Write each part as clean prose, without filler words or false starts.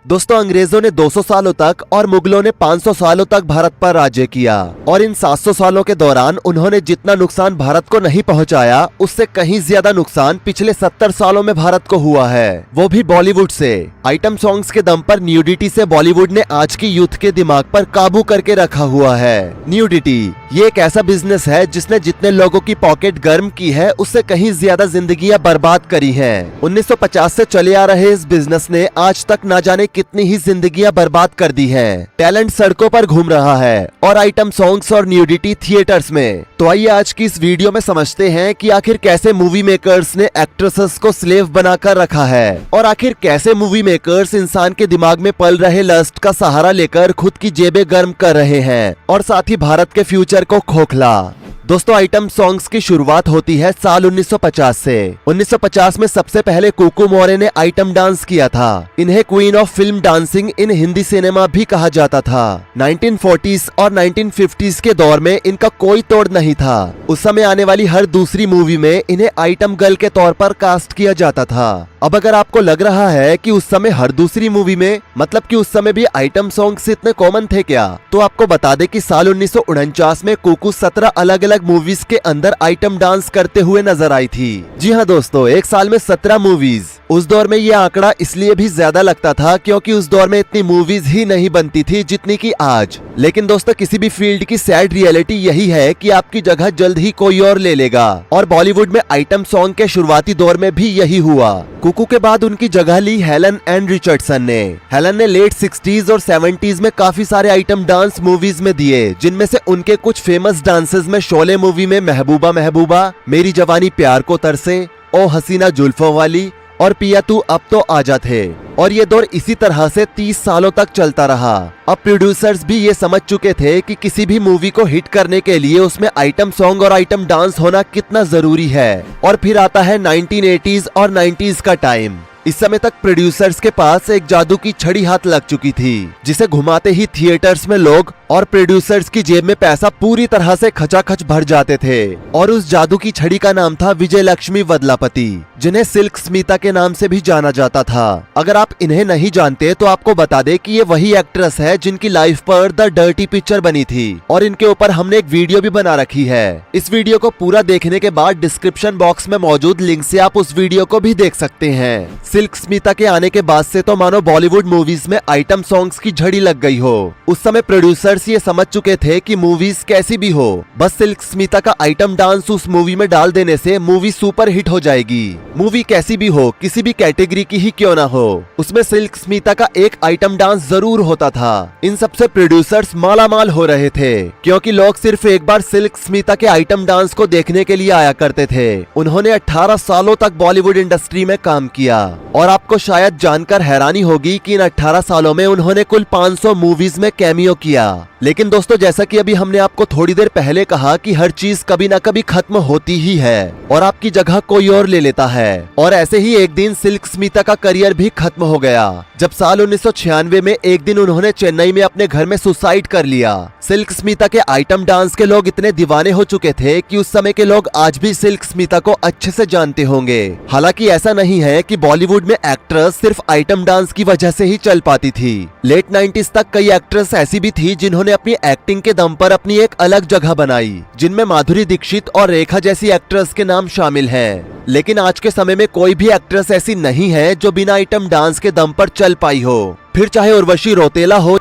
दोस्तों, अंग्रेजों ने 200 सालों तक और मुगलों ने 500 सालों तक भारत पर राज्य किया और इन 700 सालों के दौरान उन्होंने जितना नुकसान भारत को नहीं पहुंचाया, उससे कहीं ज्यादा नुकसान पिछले 70 सालों में भारत को हुआ है, वो भी बॉलीवुड से। आइटम सॉन्ग्स के दम पर न्यूडिटी से बॉलीवुड ने आज की यूथ के दिमाग पर काबू करके रखा हुआ है। न्यूडिटी ये एक ऐसा बिजनेस है जिसने जितने लोगों की पॉकेट गर्म की है, उससे कहीं ज्यादा जिंदगियां बर्बाद करी हैं। 1950 से चले आ रहे इस बिजनेस ने आज तक ना जाने कितनी ही जिंदगियां बर्बाद कर दी हैं। टैलेंट सड़कों पर घूम रहा है और आइटम सॉन्ग्स और न्यूडिटी थिएटर्स में। तो आइए आज की इस वीडियो में समझते हैं कि आखिर कैसे मूवी मेकर्स ने एक्ट्रेसेस को स्लेव बनाकर रखा है और आखिर कैसे मूवी मेकर्स इंसान के दिमाग में पल रहे लस्ट का सहारा लेकर खुद की जेबें गर्म कर रहे हैं और साथ ही भारत के फ्यूचर को खोखला। दोस्तों, आइटम सॉन्ग्स की शुरुआत होती है साल 1950 से। 1950 में सबसे पहले कुकू मोरे ने आइटम डांस किया था। इन्हें queen of film dancing in Hindi cinema भी कहा जाता था। 1940s और 1950s के दौर में इनका कोई तोड़ नहीं था। उस समय आने वाली हर दूसरी मूवी में इन्हें आइटम गर्ल के तौर पर कास्ट किया जाता था। अब अगर आपको लग रहा है कि उस समय हर दूसरी मूवी में, मतलब कि उस समय भी आइटम सॉन्ग्स इतने कॉमन थे क्या, तो आपको बता दें कि साल 1949 में कुकू 17 अलग अलग मूवीज के अंदर आइटम डांस करते हुए नजर आई थी। जी हाँ दोस्तों, एक साल में 17 मूवीज। उस दौर में ये आंकड़ा इसलिए भी ज्यादा लगता था क्योंकि उस दौर में इतनी मूवीज ही नहीं बनती थी जितनी की आज। लेकिन दोस्तों, किसी भी फील्ड की सैड रियलिटी यही है कि आपकी जगह जल्द ही कोई और ले लेगा और बॉलीवुड में आइटम सॉन्ग के शुरुआती दौर में भी यही हुआ। कुकू के बाद उनकी जगह ली हेलन एंड रिचर्डसन ने। हेलन ने लेट 60s और 70s में काफी सारे आइटम डांस मूवीज में दिए, जिनमें से उनके कुछ फेमस डांसेस में शोले मूवी में महबूबा महबूबा, मेरी जवानी प्यार को तरसे, ओ हसीना जुल्फों वाली और पिया तू अब तो आजा थे। और ये दौर इसी तरह से 30 सालों तक चलता रहा। अब प्रोड्यूसर्स भी ये समझ चुके थे कि किसी भी मूवी को हिट करने के लिए उसमें आइटम सॉन्ग और आइटम डांस होना कितना जरूरी है। और फिर आता है 1980s और 90s का टाइम। इस समय तक प्रोड्यूसर्स के पास एक जादू की छड़ी हाथ लग चुकी थी, जिसे घुमाते ही थिएटर्स में लोग और प्रोड्यूसर्स की जेब में पैसा पूरी तरह से खचाखच भर जाते थे। और उस जादू की छड़ी का नाम था विजय लक्ष्मी वदलापति, जिन्हें सिल्क स्मिता के नाम से भी जाना जाता था। अगर आप इन्हें नहीं जानते तो आपको बता दें कि ये वही एक्ट्रेस है जिनकी लाइफ पर द डर्टी पिक्चर बनी थी और इनके ऊपर हमने एक वीडियो भी बना रखी है। इस वीडियो को पूरा देखने के बाद डिस्क्रिप्शन बॉक्स में मौजूद लिंक से आप उस वीडियो को भी देख सकते हैं। सिल्क स्मिता के आने के बाद से तो मानो बॉलीवुड मूवीज में आइटम सॉन्ग्स की झड़ी लग गई हो। उस समय प्रोड्यूसर्स ये समझ चुके थे कि मूवीज कैसी भी हो, बस सिल्क स्मिता का आइटम डांस उस मूवी में डाल देने से मूवी सुपर हिट हो जाएगी। मूवी कैसी भी हो, किसी भी कैटेगरी की ही क्यों ना हो, उसमें सिल्क स्मिता का एक आइटम डांस जरूर होता था। इन सबसे प्रोड्यूसर्स मालामाल हो रहे थे क्योंकि लोग सिर्फ एक बार सिल्क स्मिता के आइटम डांस को देखने के लिए आया करते थे। उन्होंने 18 सालों तक बॉलीवुड इंडस्ट्री में काम किया और आपको शायद जानकर हैरानी होगी कि इन 18 सालों में उन्होंने कुल 500 मूवीज में कैमियो किया। लेकिन दोस्तों, जैसा कि अभी हमने आपको थोड़ी देर पहले कहा कि हर चीज कभी ना कभी खत्म होती ही है और आपकी जगह कोई और ले लेता है। और ऐसे ही एक दिन सिल्क स्मिता का करियर भी खत्म हो गया जब साल 1996 में एक दिन उन्होंने चेन्नई में अपने घर में सुसाइड कर लिया। सिल्क स्मिता के आइटम डांस के लोग इतने दीवाने हो चुके थे कि उस समय के लोग आज भी सिल्क स्मिता को अच्छे से जानते होंगे। हालांकि ऐसा नहीं है कि बॉलीवुड में एक्ट्रेस सिर्फ आइटम डांस की वजह से ही चल पाती थी। लेट 90s तक कई एक्ट्रेस ऐसी भी थी जिन्होंने अपनी एक्टिंग के दम पर अपनी एक अलग जगह बनाई, जिनमें माधुरी दीक्षित और रेखा जैसी एक्ट्रेस के नाम शामिल हैं। लेकिन आज के समय में कोई भी एक्ट्रेस ऐसी नहीं है जो बिना आइटम डांस के दम पर चल पाई हो, फिर चाहे उर्वशी रौतेला हो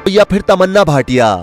या फिर तमन्ना भाटिया।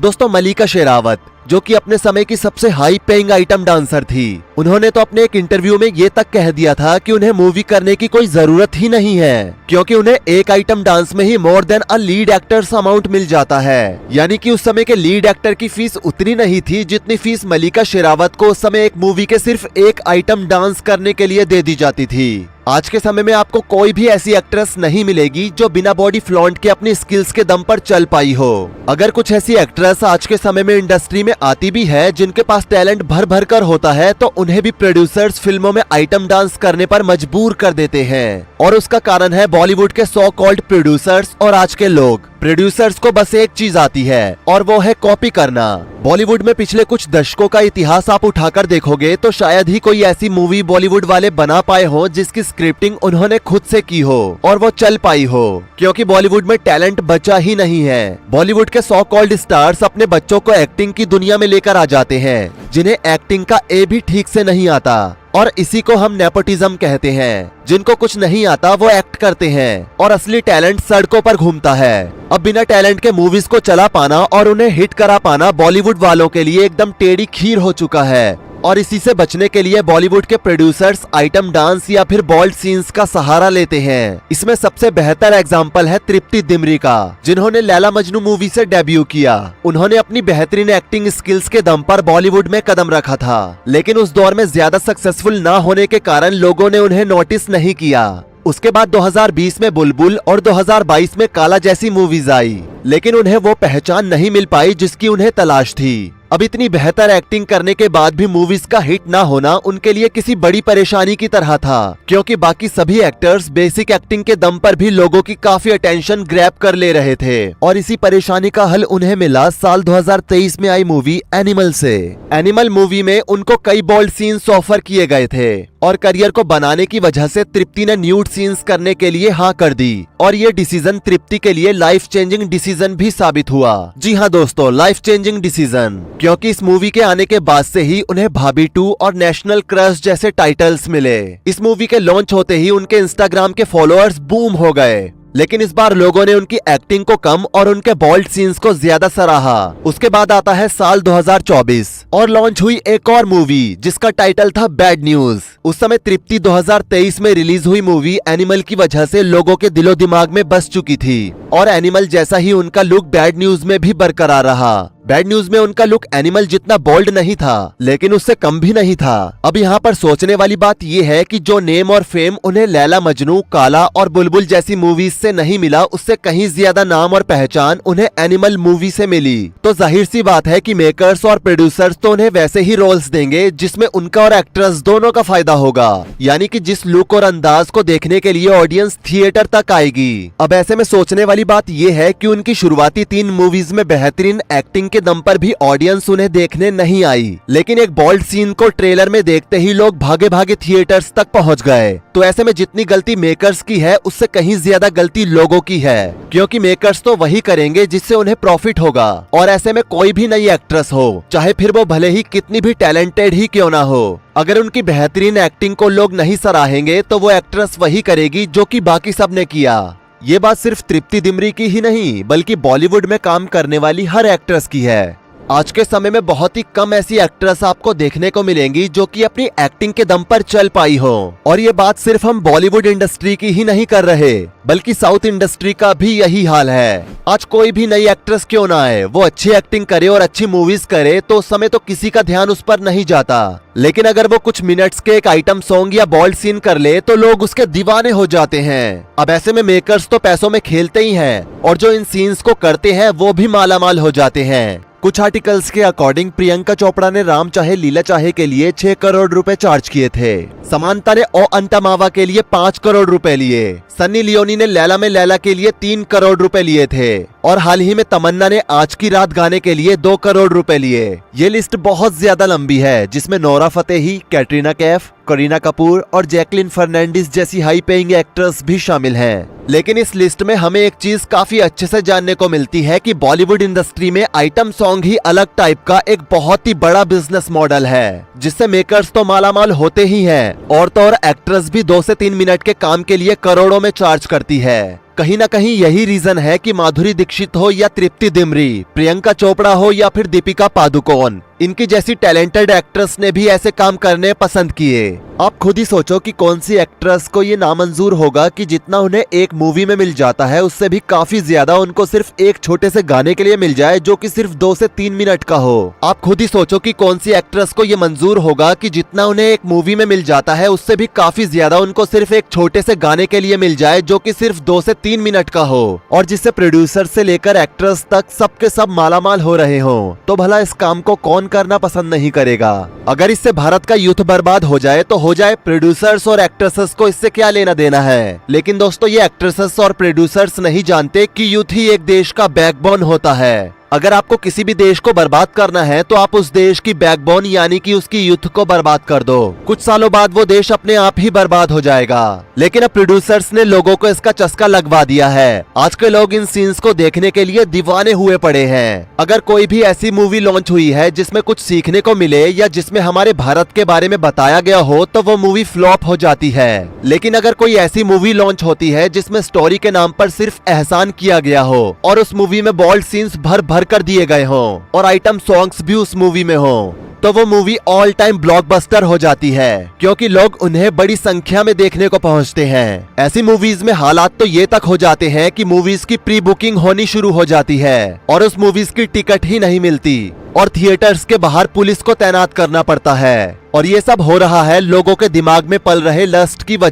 दोस्तों, मलिका शेरावत जो कि अपने समय की सबसे हाई पेइंग आइटम डांसर थी, उन्होंने तो अपने एक इंटरव्यू में ये तक कह दिया था कि उन्हें मूवी करने की कोई जरूरत ही नहीं है क्योंकि उन्हें एक आइटम डांस में ही more than a lead actors amount मिल जाता है। यानी कि उस समय के लीड एक्टर की फीस उतनी नहीं थी जितनी फीस मलिका शेरावत को उस समय एक मूवी के सिर्फ एक आइटम डांस करने के लिए दे दी जाती थी। आज के समय में आपको कोई भी ऐसी एक्ट्रेस नहीं मिलेगी जो बिना बॉडी फ्लॉन्ट के अपनी स्किल्स के दम पर चल पाई हो। अगर कुछ ऐसी एक्ट्रेस आज के समय में इंडस्ट्री में आती भी है जिनके पास टैलेंट भर भर कर होता है, तो उन्हें भी प्रोड्यूसर्स फिल्मों में आइटम डांस करने पर मजबूर कर देते हैं। और उसका कारण है बॉलीवुड के सो कॉल्ड प्रोड्यूसर्स और आज के लोग। प्रोड्यूसर्स को बस एक चीज आती है और वो है कॉपी करना। बॉलीवुड में पिछले कुछ दशकों का इतिहास आप उठाकर देखोगे तो शायद ही कोई ऐसी मूवी बॉलीवुड वाले बना पाए हो जिसकी स्क्रिप्टिंग उन्होंने खुद से की हो और वो चल पाई हो, क्योंकि बॉलीवुड में टैलेंट बचा ही नहीं है। बॉलीवुड के सो कॉल्ड स्टार्स अपने बच्चों को एक्टिंग की दुनिया में लेकर आ जाते हैं, जिन्हें एक्टिंग का ए भी ठीक से नहीं आता, और इसी को हम नेपोटिज्म कहते हैं। जिनको कुछ नहीं आता वो एक्ट करते हैं और असली टैलेंट सड़कों पर घूमता है। अब बिना टैलेंट के मूवीज को चला पाना और उन्हें हिट करा पाना बॉलीवुड वालों के लिए एकदम टेढ़ी खीर हो चुका है, और इसी से बचने के लिए बॉलीवुड के प्रोड्यूसर्स आइटम डांस या फिर बोल्ड सीन्स का सहारा लेते हैं। इसमें सबसे बेहतर एग्जांपल है तृप्ति दिमरी का, जिन्होंने लैला मजनू मूवी से डेब्यू किया। उन्होंने अपनी बेहतरीन एक्टिंग स्किल्स के दम पर बॉलीवुड में कदम रखा था, लेकिन उस दौर में ज्यादा सक्सेसफुल ना होने के कारण लोगों ने उन्हें नोटिस नहीं किया। उसके बाद 2020 में बुलबुल और 2022 में काला जैसी मूवीज आई, लेकिन उन्हें वो पहचान नहीं मिल पाई जिसकी उन्हें तलाश थी। अब इतनी बेहतर एक्टिंग करने के बाद भी मूवीज का हिट ना होना उनके लिए किसी बड़ी परेशानी की तरह था, क्योंकि बाकी सभी एक्टर्स बेसिक एक्टिंग के दम पर भी लोगों की काफी अटेंशन ग्रैब कर ले रहे थे। और इसी परेशानी का हल उन्हें मिला साल 2023 में आई मूवी एनिमल से। एनिमल मूवी में उनको कई बोल्ड सीन्स ऑफर किए गए थे और करियर को बनाने की वजह से तृप्ति ने न्यूड सीन्स करने के लिए हाँ कर दी, और ये डिसीजन तृप्ति के लिए लाइफ चेंजिंग डिसीजन भी साबित हुआ। जी हाँ दोस्तों, लाइफ चेंजिंग डिसीजन, क्योंकि इस मूवी के आने के बाद से ही उन्हें भाभी 2 और नेशनल क्रश जैसे टाइटल्स मिले। इस मूवी के लॉन्च होते ही उनके इंस्टाग्राम के फॉलोअर्स बूम हो गए, लेकिन इस बार लोगों ने उनकी एक्टिंग को कम और उनके बोल्ड सीन्स को ज्यादा सराहा। उसके बाद आता है साल 2024 और लॉन्च हुई एक और मूवी जिसका टाइटल था बैड न्यूज। उस समय तृप्ति 2023 में रिलीज हुई मूवी एनिमल की वजह से लोगों के दिलो दिमाग में बस चुकी थी, और एनिमल जैसा ही उनका लुक बैड न्यूज में भी बरकरार रहा। बैड न्यूज में उनका लुक एनिमल जितना बोल्ड नहीं था, लेकिन उससे कम भी नहीं था। अब यहाँ पर सोचने वाली बात ये है कि जो नेम और फेम उन्हें लैला मजनू, काला और बुलबुल जैसी मूवीज से नहीं मिला, उससे कहीं ज्यादा नाम और पहचान उन्हें एनिमल मूवी से मिली। तो जाहिर सी बात है कि मेकर्स और प्रोड्यूसर्स तो उन्हें वैसे ही रोल्स देंगे जिसमें उनका और एक्ट्रेस दोनों का फायदा होगा, यानी कि जिस लुक और अंदाज को देखने के लिए ऑडियंस थिएटर तक आएगी। अब ऐसे में सोचने वाली बात ये है कि उनकी शुरुआती 3 मूवीज में बेहतरीन एक्टिंग के दम पर भी ऑडियंस उन्हें देखने नहीं आई, लेकिन एक बोल्ड सीन को ट्रेलर में देखते ही लोग भागे भागे थिएटर्स तक पहुंच गए। तो ऐसे में जितनी गलती मेकर्स की है उससे कहीं ज्यादा गलती लोगों की है, क्योंकि मेकर्स तो वही करेंगे जिससे उन्हें प्रॉफिट होगा। और ऐसे में कोई भी नई एक्ट्रेस हो, चाहे फिर वो भले ही कितनी भी टैलेंटेड ही क्यों ना हो, अगर उनकी बेहतरीन एक्टिंग को लोग नहीं सराहेंगे तो वो एक्ट्रेस वही करेगी जो कि बाकी सब ने किया। ये बात सिर्फ तृप्ति दिमरी की ही नहीं, बल्कि बॉलीवुड में काम करने वाली हर एक्ट्रेस की है। आज के समय में बहुत ही कम ऐसी एक्ट्रेस आपको देखने को मिलेंगी जो कि अपनी एक्टिंग के दम पर चल पाई हो। और ये बात सिर्फ हम बॉलीवुड इंडस्ट्री की ही नहीं कर रहे, बल्कि साउथ इंडस्ट्री का भी यही हाल है। आज कोई भी नई एक्ट्रेस क्यों ना आए, वो अच्छी एक्टिंग करे और अच्छी मूवीज करे तो उस समय तो किसी का ध्यान उस पर नहीं जाता, लेकिन अगर वो कुछ मिनट्स के एक आइटम सॉन्ग या बोल्ड सीन कर ले तो लोग उसके दीवाने हो जाते हैं। अब ऐसे में मेकर्स तो पैसों में खेलते ही हैं, और जो इन सीन्स को करते हैं वो भी मालामाल हो जाते हैं। कुछ आर्टिकल्स के अकॉर्डिंग प्रियंका चोपड़ा ने राम चाहे लीला चाहे के लिए 6 करोड़ रुपए चार्ज किए थे। समांता ने ओ अंतमावा के लिए 5 करोड़ रुपए लिए। सन्नी लियोनी ने लैला में लैला के लिए 3 करोड़ रुपए लिए थे, और हाल ही में तमन्ना ने आज की रात गाने के लिए 2 करोड़ रुपए लिए। ये लिस्ट बहुत ज्यादा लंबी है, जिसमें नोरा फतेही, कैटरीना कैफ, करीना कपूर और जैकलिन फर्नांडिस जैसी हाई पेइंग एक्ट्रेस भी शामिल हैं। लेकिन इस लिस्ट में हमें एक चीज काफी अच्छे से जानने को मिलती है कि बॉलीवुड इंडस्ट्री में आइटम सॉन्ग ही अलग टाइप का एक बहुत ही बड़ा बिजनेस मॉडल है, जिससे मेकर्स तो मालामाल होते ही हैं, और तो और एक्ट्रेस भी 2 से 3 मिनट के काम के लिए करोड़ों में चार्ज करती है। कहीं ना कहीं यही रीजन है कि माधुरी दीक्षित हो या तृप्ति दिमरी, प्रियंका चोपड़ा हो या फिर दीपिका पादुकोण, इनकी जैसी टैलेंटेड एक्ट्रेस ने भी ऐसे काम करने पसंद किए। आप खुद ही सोचो कि कौन सी एक्ट्रेस को ये नामंजूर होगा कि जितना उन्हें एक मूवी में मिल जाता है उससे भी काफी ज्यादा उनको सिर्फ एक छोटे से गाने के लिए मिल जाए जो कि सिर्फ 2 से 3 मिनट का हो। आप खुद ही सोचो कि कौन सी एक्ट्रेस को ये मंजूर होगा कि जितना उन्हें एक मूवी में मिल जाता है उससे भी काफी ज्यादा उनको सिर्फ एक छोटे से गाने के लिए मिल जाए जो कि सिर्फ 2 से 3 मिनट का हो और जिससे प्रोड्यूसर से लेकर एक्ट्रेस तक सबके सब मालामाल हो रहे हो, तो भला इस काम को कौन करना पसंद नहीं करेगा। अगर इससे भारत का यूथ बर्बाद हो जाए तो हो जाए, प्रोड्यूसर्स और एक्ट्रेसेस को इससे क्या लेना देना है। लेकिन दोस्तों, ये एक्ट्रेसेस और प्रोड्यूसर्स नहीं जानते कि यूथ ही एक देश का बैकबोन होता है। अगर आपको किसी भी देश को बर्बाद करना है तो आप उस देश की बैकबोन यानी कि उसकी यूथ को बर्बाद कर दो। कुछ सालों बाद वो देश अपने आप ही बर्बाद हो जाएगा। लेकिन अब प्रोड्यूसर्स ने लोगों को इसका चस्का लगवा दिया है। आज के लोग इन सीन्स को देखने के लिए दीवाने हुए पड़े हैं। अगर कोई भी ऐसी मूवी लॉन्च हुई है जिसमें कुछ सीखने को मिले या जिसमें हमारे भारत के बारे में बताया गया हो, तो वो मूवी फ्लॉप हो जाती है। लेकिन अगर कोई ऐसी मूवी लॉन्च होती है जिसमें स्टोरी के नाम पर सिर्फ एहसान किया गया हो और उस मूवी में बोल्ड सीन्स भर कर दिए गए हों और आइटम सॉन्ग्स भी उस मूवी में हों, तो वो मूवी ऑल टाइम ब्लॉकबस्टर हो जाती है, क्योंकि लोग उन्हें बड़ी संख्या में देखने को पहुंचते हैं। ऐसी मूवीज में हालात तो ये तक हो जाते हैं कि मूवीज की प्री बुकिंग होनी शुरू हो जाती है और उस मूवीज की टिकट ही नहीं मिलती और थिएटर्स के बाहर पुलिस को तैनात करना पड़ता है। और ये सब हो रहा है लोगों के दिमाग में पल रहे लस्ट की वजह